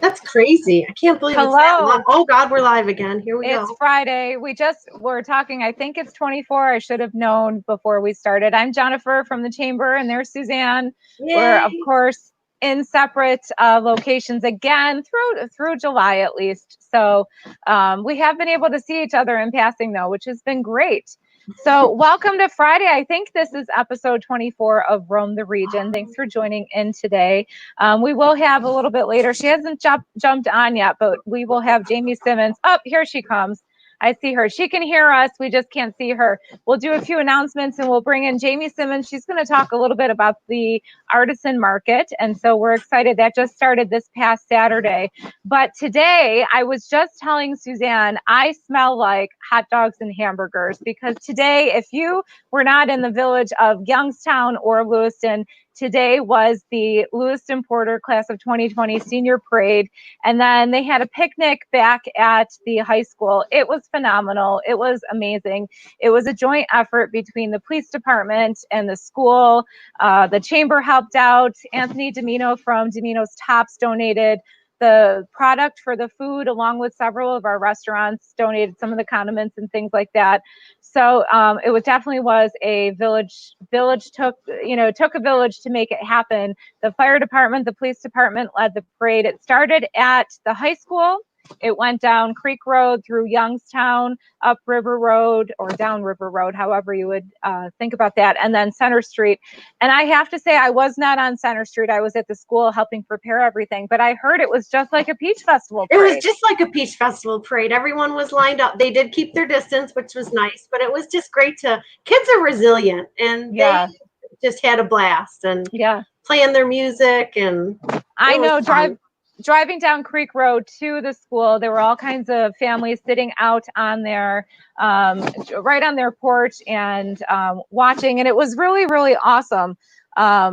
That's crazy. I can't believe it's that long. Oh God, we're live again. Here we go. It's Friday. We're talking, I think it's 24. I should have known before we started. I'm Jennifer from the Chamber, and there's Suzanne. Yay. We're, of course, in separate locations again through July at least. So we have been able to see each other in passing though, which has been great. So welcome to Friday. I think this is episode 24 of Roam the Region. Thanks for joining in today. We will have a little bit later. She hasn't jumped on yet, but we will have Jamie Symmonds. Oh, here she comes. I see her. She can hear us. We just can't see her. We'll do a few announcements and we'll bring in Jamie Symmonds. She's going to talk a little bit about the artisan market. And so we're excited. That just started this past Saturday. But today, I was just telling Suzanne, I smell like hot dogs and hamburgers because today, if you were not in the village of Youngstown or Lewiston, today was the Lewiston Porter Class of 2020 Senior Parade. And then they had a picnic back at the high school. It was phenomenal. It was amazing. It was a joint effort between the police department and the school. The chamber helped out. Anthony Domino from Domino's Tops donated the product for the food, along with several of our restaurants donated some of the condiments and things like that. So it definitely was a village took a village to make it happen. The fire department, the police department led the parade. It started at the high school. It went down Creek Road through Youngstown, up River Road or down River Road, however you would think about that, and then Center Street. And I have to say, I was not on Center Street. I was at the school helping prepare everything, but I heard it was just like a Peach Festival parade. It was just like a Peach Festival parade. Everyone was lined up. They did keep their distance, which was nice, but it was just great kids are resilient, and they just had a blast and playing their music. And I know, driving down Creek Road to the school, there were all kinds of families sitting out on their, right on their porch and watching. And it was really, really awesome. I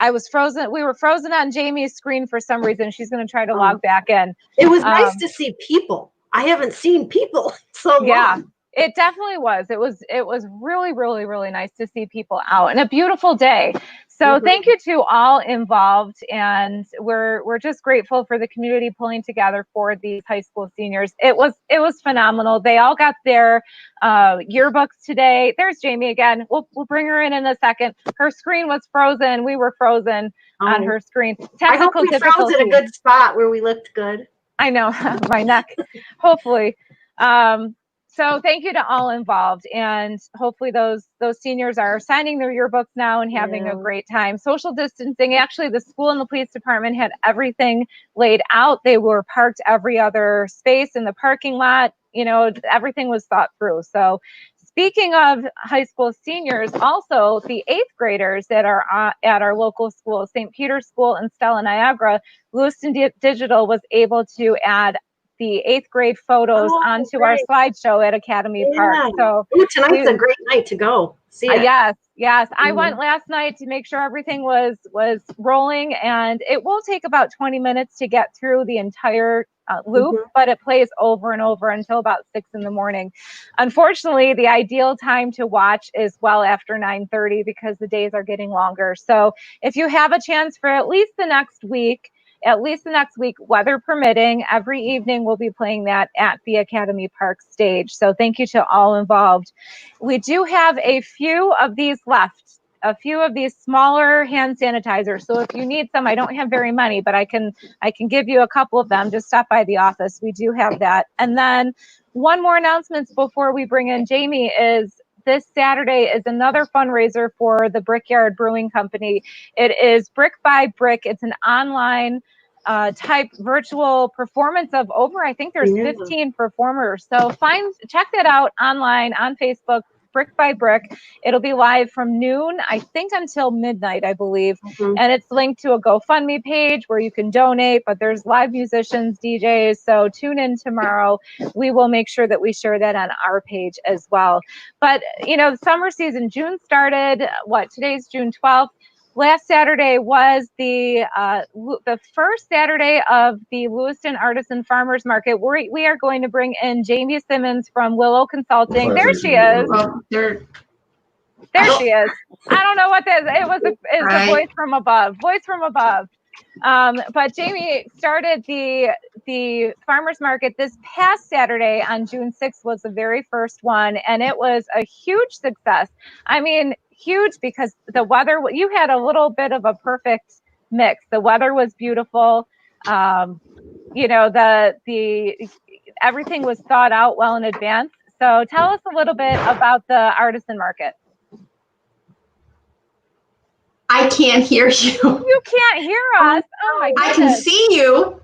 was frozen. We were frozen on Jamie's screen for some reason. She's going to try to log back in. It was nice to see people. I haven't seen people so long. Yeah. It definitely was. It was really, really, really nice to see people out and a beautiful day. So thank you to all involved, and we're just grateful for the community pulling together for these high school seniors. It was phenomenal. They all got their yearbooks today. There's Jamie again. We'll bring her in a second. Her screen was frozen. We were frozen on her screen. I hope we froze at a good spot where we looked good. I know, my neck. Hopefully. So thank you to all involved, and hopefully those seniors are signing their yearbooks now and having a great time. Social distancing, actually the school and the police department had everything laid out. They were parked every other space in the parking lot. Everything was thought through. So speaking of high school seniors, also the 8th graders that are at our local school, St. Peter's School in Stella Niagara, Lewiston Digital was able to add the 8th grade photos onto our slideshow at Academy Park. So tonight's a great night to go see it. Yes. I went last night to make sure everything was rolling, and it will take about 20 minutes to get through the entire loop, but it plays over and over until about 6 in the morning. Unfortunately, the ideal time to watch is well after 9:30 because the days are getting longer. So if you have a chance for at least the next week, weather permitting, every evening we'll be playing that at the Academy Park stage. So thank you to all involved. We do have a few of these left, a few of these smaller hand sanitizers. So if you need some, I don't have very many, but I can give you a couple of them. Just stop by the office. We do have that. And then one more announcement before we bring in Jamie is this Saturday is another fundraiser for the Brickyard Brewing Company. It is Brick by Brick. It's an online type virtual performance of over, I think there's 15 performers. So check that out online on Facebook, Brick by Brick. It'll be live from noon, I think, until midnight, I believe. And it's linked to a GoFundMe page where you can donate, but there's live musicians, DJs. So tune in tomorrow. We will make sure that we share that on our page as well. But, summer season, June started, today's June 12th. Last Saturday was the first Saturday of the Lewiston Artisan Farmers Market. We are going to bring in Jamie Symmonds from Willow Consulting. There she is. There she is. I don't know what that is. It's a voice from above. Voice from above. But Jamie started the farmers market this past Saturday on June 6th was the very first one, and it was a huge success. I mean, huge because the weather, you had a little bit of a perfect mix. The weather was beautiful. You know, the everything was thought out well in advance. So tell us a little bit about the artisan market. I can't hear you. You can't hear us. Oh my goodness. I can see you.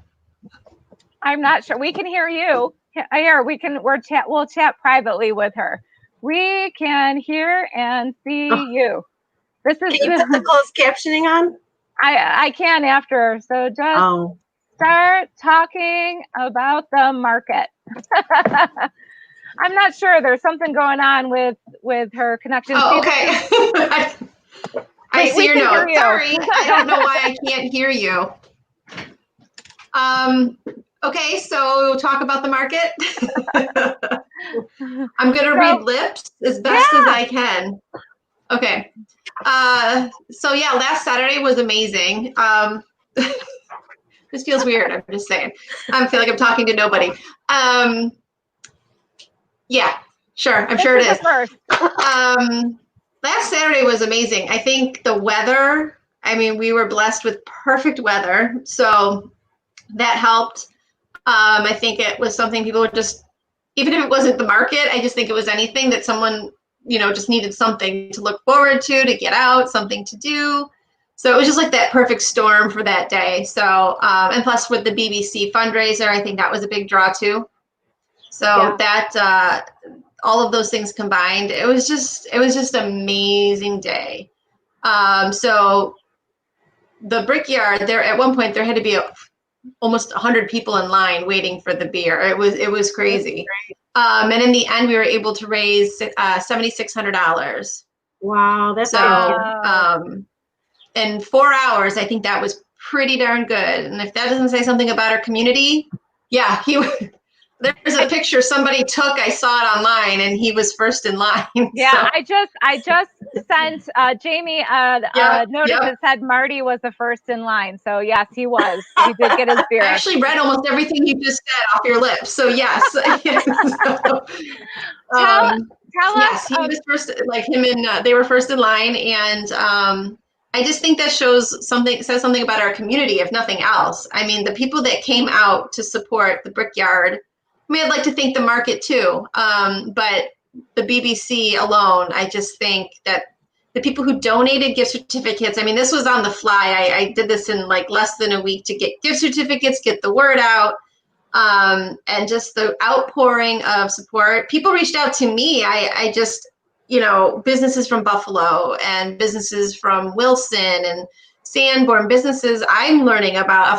I'm not sure. We can hear you. Here, we'll chat privately with her. We can hear and see you. This is. Can you put the closed captioning on? I can after. So just start talking about the market. I'm not sure. There's something going on with her connection. Oh, okay. I see your note. Sorry, I don't know why I can't hear you. Okay, so we'll talk about the market. I'm going to read lips as best as I can. Okay. So yeah, last Saturday was amazing. This feels weird. I'm just saying. I feel like I'm talking to nobody. Yeah, sure. I'm sure it is. Last Saturday was amazing. I think the weather, I mean, we were blessed with perfect weather. So that helped. I think it was something people would just, even if it wasn't the market, I just think it was anything that someone, you know, just needed something to look forward to get out, something to do. So it was just like that perfect storm for that day. So, and plus with the BBC fundraiser, I think that was a big draw too. So that, all of those things combined, it was just amazing day. So the Brickyard there, at one point there had to be almost 100 people in line waiting for the beer. It was crazy. And in the end we were able to raise $7,600. Wow, that's so in 4 hours, I think that was pretty darn good. And if that doesn't say something about our community, yeah, there's a picture somebody took. I saw it online, and he was first in line. Yeah, so. I just sent Jamie a notice that said Marty was the first in line. So yes, he was. He did get his beer. I actually read almost everything you just said off your lips. So yes. Tell yes, he was first. Like him and they were first in line, and I just think that says something about our community, if nothing else. I mean, the people that came out to support the Brickyard. I mean, I'd like to thank the market too, but the BBC alone, I just think that the people who donated gift certificates, I mean, this was on the fly. I did this in like less than a week to get gift certificates, get the word out, and just the outpouring of support. People reached out to me. I just, you know, businesses from Buffalo and businesses from Wilson and Sanborn, businesses I'm learning about,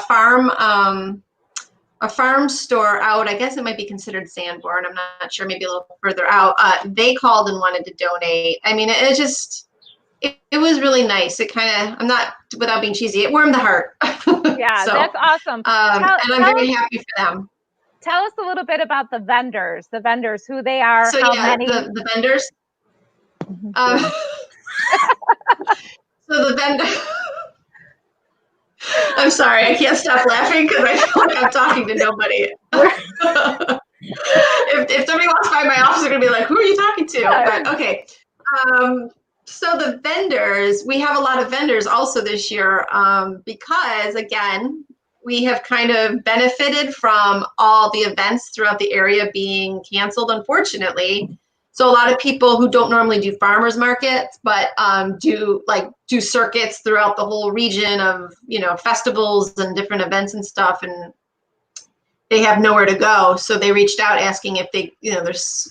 a farm store out, I guess it might be considered Sanborn, I'm not sure, maybe a little further out, they called and wanted to donate. I mean, it was really nice. It kind of, I'm not, without being cheesy, it warmed the heart. Yeah, so, that's awesome. And I'm very happy for them. Tell us a little bit about the vendors, who they are, so how yeah, many. The vendors. So the vendor. I'm sorry, I can't stop laughing because I feel like I'm talking to nobody. If somebody walks by my office, they're gonna be like, "Who are you talking to?" But okay. So the vendors, we have a lot of vendors also this year because again, we have kind of benefited from all the events throughout the area being canceled, unfortunately. So a lot of people who don't normally do farmers markets, but do circuits throughout the whole region of, you know, festivals and different events and stuff, and they have nowhere to go. So they reached out asking if they, you know,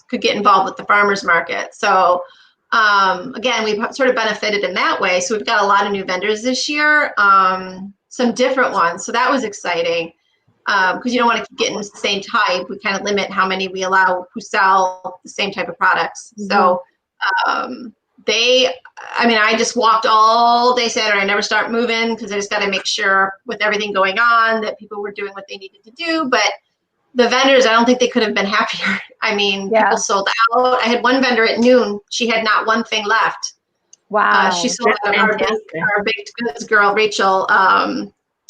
could get involved with the farmers market. So again, we've sort of benefited in that way. So we've got a lot of new vendors this year, some different ones. So that was exciting. Because you don't want to keep getting the same type. We kind of limit how many we allow who sell the same type of products. Mm-hmm. So I just walked all day Saturday. I never start moving because I just got to make sure with everything going on that people were doing what they needed to do. But the vendors, I don't think they could have been happier. I mean, people sold out. I had one vendor at noon. She had not one thing left. Wow. She sold out. Our baked goods girl, Rachel,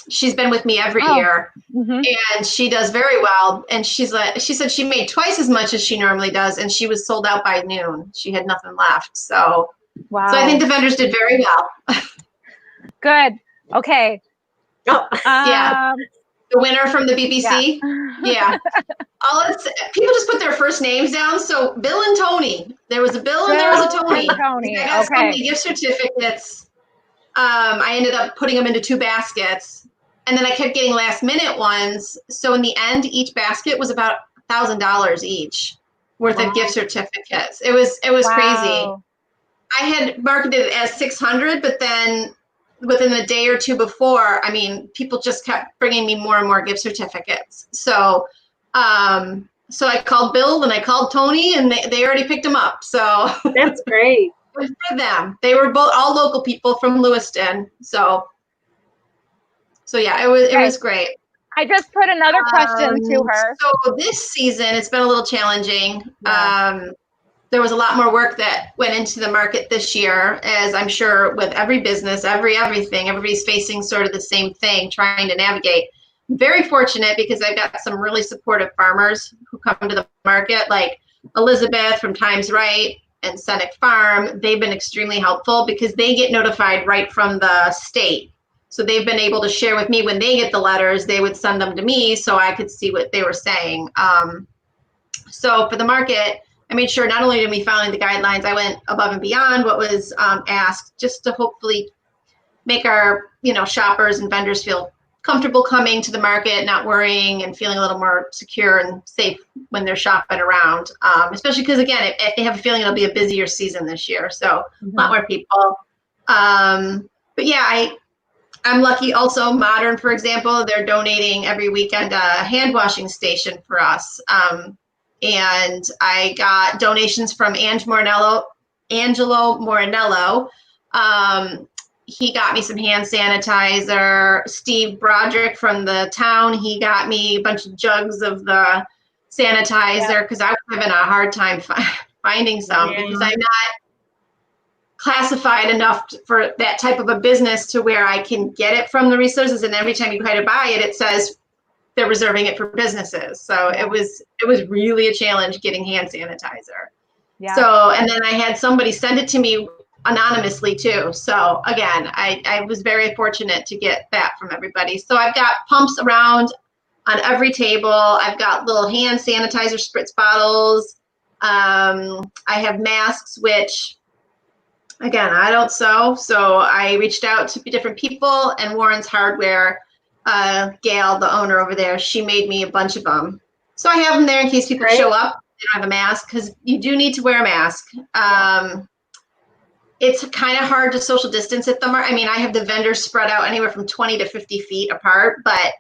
She's been with me every year, and she does very well. And she said she made twice as much as she normally does, and she was sold out by noon. She had nothing left. So, so I think the vendors did very well. Good. Okay. Yeah. The winner from the BBC. Yeah. People just put their first names down. So Bill and Tony. There was a Bill and there was a Tony. I got so many gift certificates. I ended up putting them into 2 baskets, and then I kept getting last minute ones. So in the end, each basket was about $1,000 each worth of gift certificates. It was crazy. I had marketed it as 600, but then within a day or two before, I mean, people just kept bringing me more and more gift certificates. So, so I called Bill and I called Tony, and they already picked them up. So that's great. Good for them. They were both all local people from Lewiston. So yeah, it was great. I just put another question to her. So this season, it's been a little challenging. There was a lot more work that went into the market this year, as I'm sure with every business, everything, everybody's facing sort of the same thing, trying to navigate. I'm very fortunate because I've got some really supportive farmers who come to the market, like Elizabeth from Times Right and Scenic Farm. They've been extremely helpful because they get notified right from the state. So they've been able to share with me when they get the letters, they would send them to me so I could see what they were saying. So for the market, I made sure not only did we follow the guidelines, I went above and beyond what was asked, just to hopefully make our shoppers and vendors feel comfortable coming to the market, not worrying, and feeling a little more secure and safe when they're shopping around. Especially because, again, if they have a feeling it'll be a busier season this year, so a lot more people. But yeah, I'm lucky also. Modern, for example, they're donating every weekend a hand washing station for us. And I got donations from Angelo Morinello. He got me some hand sanitizer. Steve Broderick from the town, he got me a bunch of jugs of the sanitizer because I was having a hard time finding some because I'm not classified enough for that type of a business to where I can get it from the resources. And every time you try to buy it, it says they're reserving it for businesses. So it was really a challenge getting hand sanitizer. So, and then I had somebody send it to me anonymously too. So again, I was very fortunate to get that from everybody. So I've got pumps around on every table. I've got little hand sanitizer spritz bottles. I have masks, which again, I don't sew. So I reached out to different people, and Warren's Hardware, Gail, the owner over there, she made me a bunch of them. So I have them there in case people show up and have a mask, because you do need to wear a mask. It's kind of hard to social distance at the market. I mean, I have the vendors spread out anywhere from 20 to 50 feet apart, but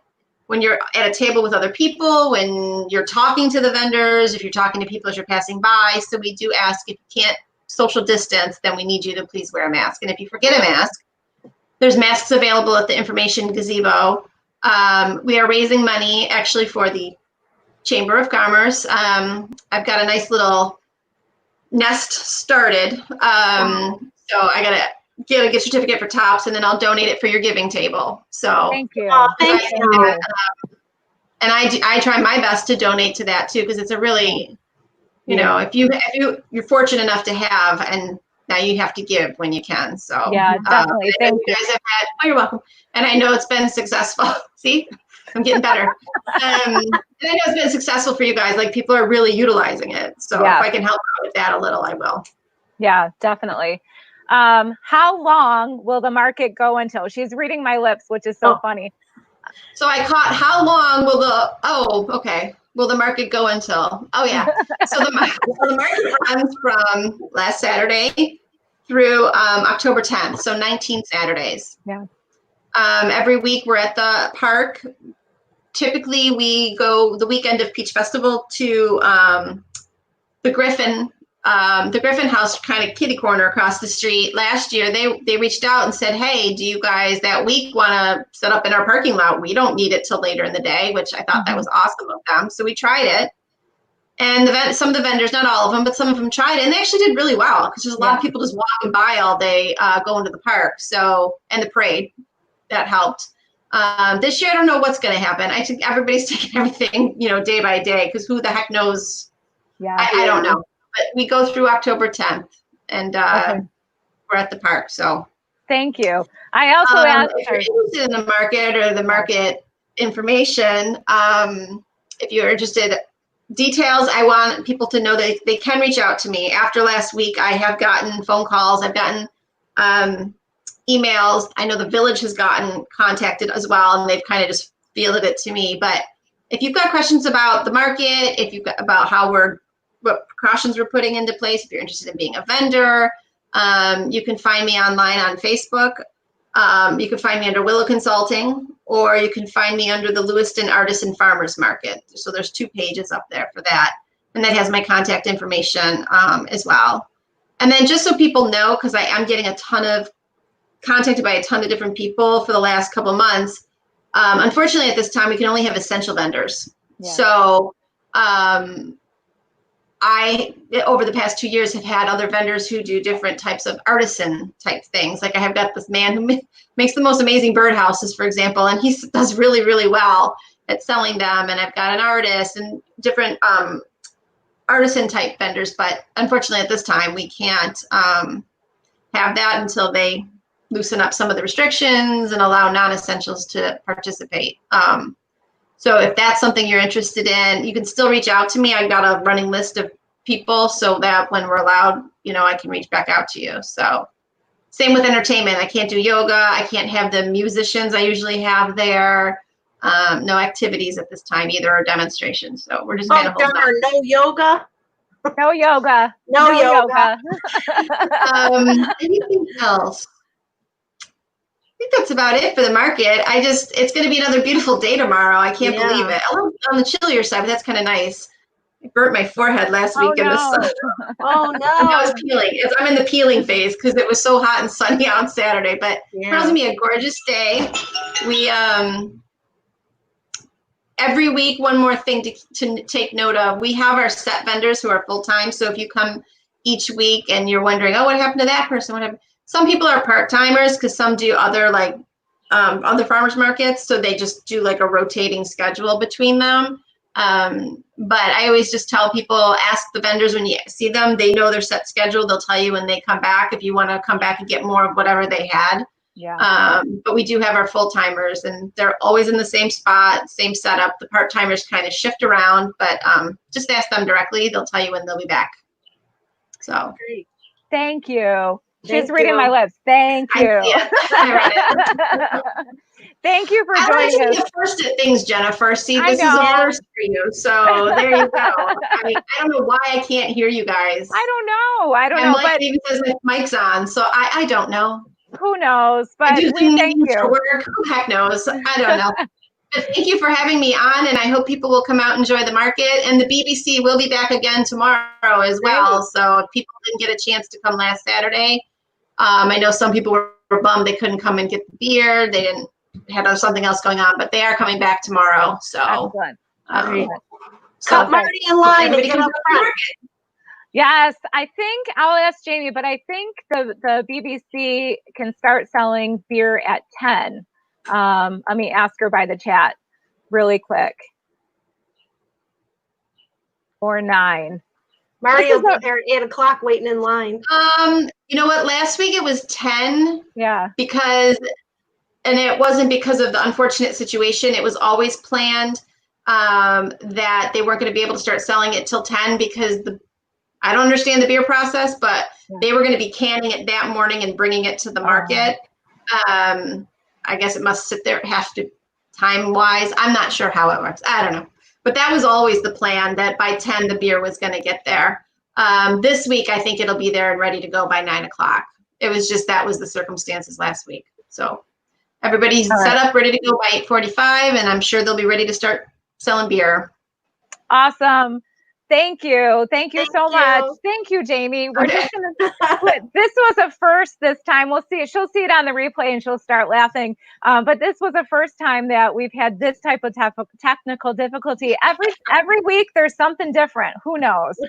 when you're at a table with other people, when you're talking to the vendors, if you're talking to people as you're passing by, so we do ask, if you can't social distance, then we need you to please wear a mask. And if you forget a mask, there's masks available at the information gazebo. We are raising money actually for the Chamber of Commerce. I've got a nice little nest started. So I got to get a gift certificate for tops, and then I'll donate it for your giving table. So thank you. Thank you. And I try my best to donate to that too, because it's a really, if you're fortunate enough to have, and now you have to give when you can. So yeah, definitely. Thank you. You're welcome. And I know it's been successful. See, I'm getting better. And I know it's been successful for you guys. Like, people are really utilizing it. So if I can help out with that a little, I will. Yeah, definitely. How long will the market go until? She's reading my lips, which is so funny. So I caught, how long will will the market go until? Oh yeah. So the market runs from last Saturday through October 10th. So 19 Saturdays. Yeah. Every week we're at the park. Typically we go the weekend of Peach Festival to the Griffin House, kind of kitty corner across the street. Last year they reached out and said, hey, do you guys that week want to set up in our parking lot? We don't need it till later in the day, which I thought that was awesome of them. So we tried it. And some of the vendors, not all of them, but some of them tried it, and they actually did really well, because there's a lot of people just walking by all day going to the park. So, and the parade, that helped. This year, I don't know what's going to happen. I think everybody's taking everything, day by day, because who the heck knows? Yeah, I don't know. But we go through October 10th, and we're at the park. So thank you. I also asked if you're interested in the market or the market information, if you're interested, details, I want people to know that they can reach out to me. After last week, I have gotten phone calls. I've gotten emails. I know the village has gotten contacted as well, and they've kind of just fielded it to me. But if you've got questions about the market, if you've got about what precautions we're putting into place, if you're interested in being a vendor, you can find me online on Facebook. You can find me under Willow Consulting, or you can find me under the Lewiston Artisan Farmers Market. So there's 2 pages up there for that. And that has my contact information as well. And then just so people know, because I am getting contacted by a ton of different people for the last couple of months. Unfortunately, at this time, we can only have essential vendors. Yeah. So I, over the past 2 years, have had other vendors who do different types of artisan type things. Like I have got this man who makes the most amazing birdhouses, for example, and he does really, really well at selling them. And I've got an artist and different artisan type vendors. But unfortunately, at this time, we can't have that until they loosen up some of the restrictions and allow non-essentials to participate. So if that's something you're interested in, you can still reach out to me. I've got a running list of people so that when we're allowed, I can reach back out to you. So same with entertainment. I can't do yoga. I can't have the musicians I usually have there. No activities at this time either, or demonstrations. So we're just kind of holding on. No yoga? No yoga. No yoga. Anything else? I think that's about it for the market. It's going to be another beautiful day tomorrow. I can't believe it. On the chillier side, but that's kind of nice. I burnt my forehead last week in the sun. Oh, no. I was peeling. I'm in the peeling phase because it was so hot and sunny on Saturday. But tomorrow's going to be a gorgeous day. We, every week, one more thing to take note of. We have our set vendors who are full-time. So if you come each week and you're wondering, oh, what happened to that person? What happened? Some people are part-timers because some do other other farmers markets. So they just do like a rotating schedule between them. But I always just tell people, ask the vendors when you see them, they know their set schedule. They'll tell you when they come back, if you want to come back and get more of whatever they had. Yeah. But we do have our full-timers and they're always in the same spot, same setup. The part-timers kind of shift around, but just ask them directly. They'll tell you when they'll be back. So. Great. Thank you. She's reading my lips. Thank you. Thank you for joining us. You're first at things, Jennifer. See, this is a first for you. So there you go. I don't know why I can't hear you guys. I don't know. But it even says my mic's on, so I don't know. Who knows? But we thank you. For work. Who heck knows? I don't know. But thank you for having me on, and I hope people will come out and enjoy the market. And the BBC will be back again tomorrow as well. So if people didn't get a chance to come last Saturday, I know some people were bummed they couldn't come and get the beer. They didn't had something else going on, but they are coming back tomorrow. So, cut Marty in line and get up front. Yes, I think I'll ask Jamie, but I think the BBC can start selling beer at 10. Let me ask her by the chat really quick. Or 9. Marty will be there at 8 o'clock waiting in line. You know what? Last week it was 10. Yeah. And it wasn't because of the unfortunate situation. It was always planned that they weren't going to be able to start selling it till 10 because I don't understand the beer process, but they were going to be canning it that morning and bringing it to the market. I guess it must sit there. It has to time-wise. I'm not sure how it works. I don't know. But that was always the plan, that by 10 the beer was going to get there. This week, I think it'll be there and ready to go by 9 o'clock. It was just that was the circumstances last week. So everybody's set up, ready to go by 8:45, and I'm sure they'll be ready to start selling beer. Awesome. Thank you. Thank you so much. Thank you, Jamie. We're just gonna this was a first this time. We'll see it. She'll see it on the replay and she'll start laughing. But this was the first time that we've had this type of technical difficulty. Every week there's something different. Who knows?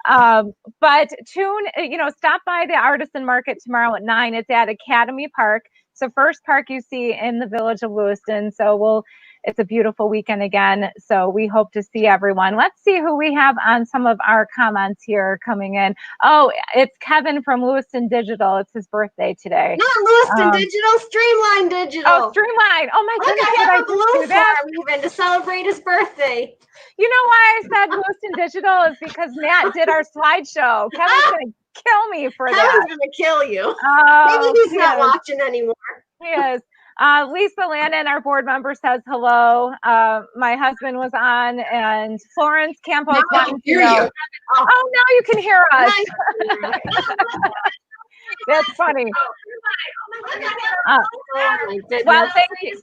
But stop by the Artisan Market tomorrow at 9. It's at Academy Park. It's the first park you see in the village of Lewiston. So it's a beautiful weekend again. So we hope to see everyone. Let's see who we have on some of our comments here coming in. Oh, it's Kevin from Lewiston Digital. It's his birthday today. Not Lewiston Digital, Streamline Digital. Oh, Streamline. Oh my goodness. I have a balloon for him even to celebrate his birthday. You know why I said Lewiston Digital is because Matt did our slideshow. Kevin's going to kill me for that. Kevin's going to kill you. Oh, maybe he's not watching anymore. He is. Lisa Landon, our board member, says hello. My husband was on, and Florence Campos wanted to know. Oh, now you can hear us. That's funny. Well, thank you.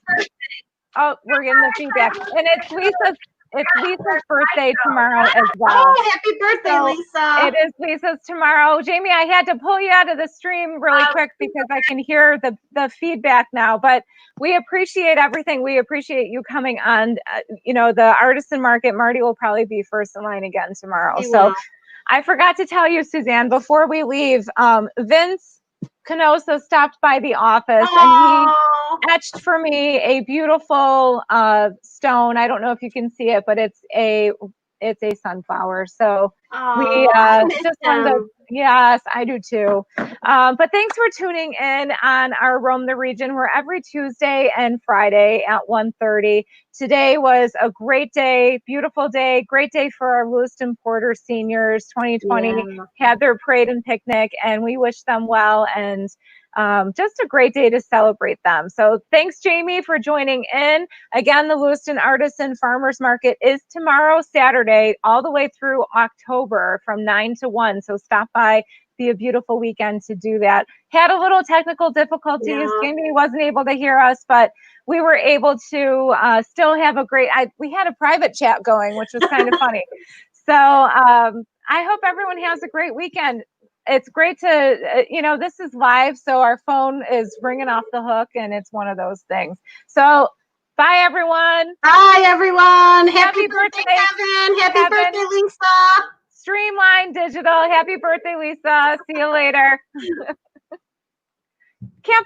Oh, we're getting the feedback, and it's Lisa's birthday tomorrow as well. Oh, happy birthday, Lisa. It is Lisa's tomorrow. Jamie, I had to pull you out of the stream really quick because I can hear the feedback now, but we appreciate everything. We appreciate you coming on. The Artisan Market, Marty will probably be first in line again tomorrow. So I forgot to tell you, Suzanne, before we leave, Vince Canosa stopped by the office and he etched for me a beautiful stone. I don't know if you can see it, but it's a sunflower. So we just wanted to, yes, I do too. But thanks for tuning in on our Roam the Region. We're every Tuesday and Friday at 1:30. Today was a great day, beautiful day, great day for our Lewiston Porter seniors. 2020 had their parade and picnic, and we wish them well, and just a great day to celebrate them. So thanks, Jamie, for joining in. Again, the Lewiston Artisan Farmers Market is tomorrow, Saturday, all the way through October from 9 to 1. So stop by. Be a beautiful weekend to do that. Had a little technical difficulties. Jamie wasn't able to hear us, but we were able to still have we had a private chat going, which was kind of funny. So I hope everyone has a great weekend. It's great to, this is live, so our phone is ringing off the hook, and it's one of those things. So bye, everyone. Bye, everyone. Happy birthday, Kevin. Happy birthday, Lisa. Streamline Digital. Happy birthday, Lisa. See you later.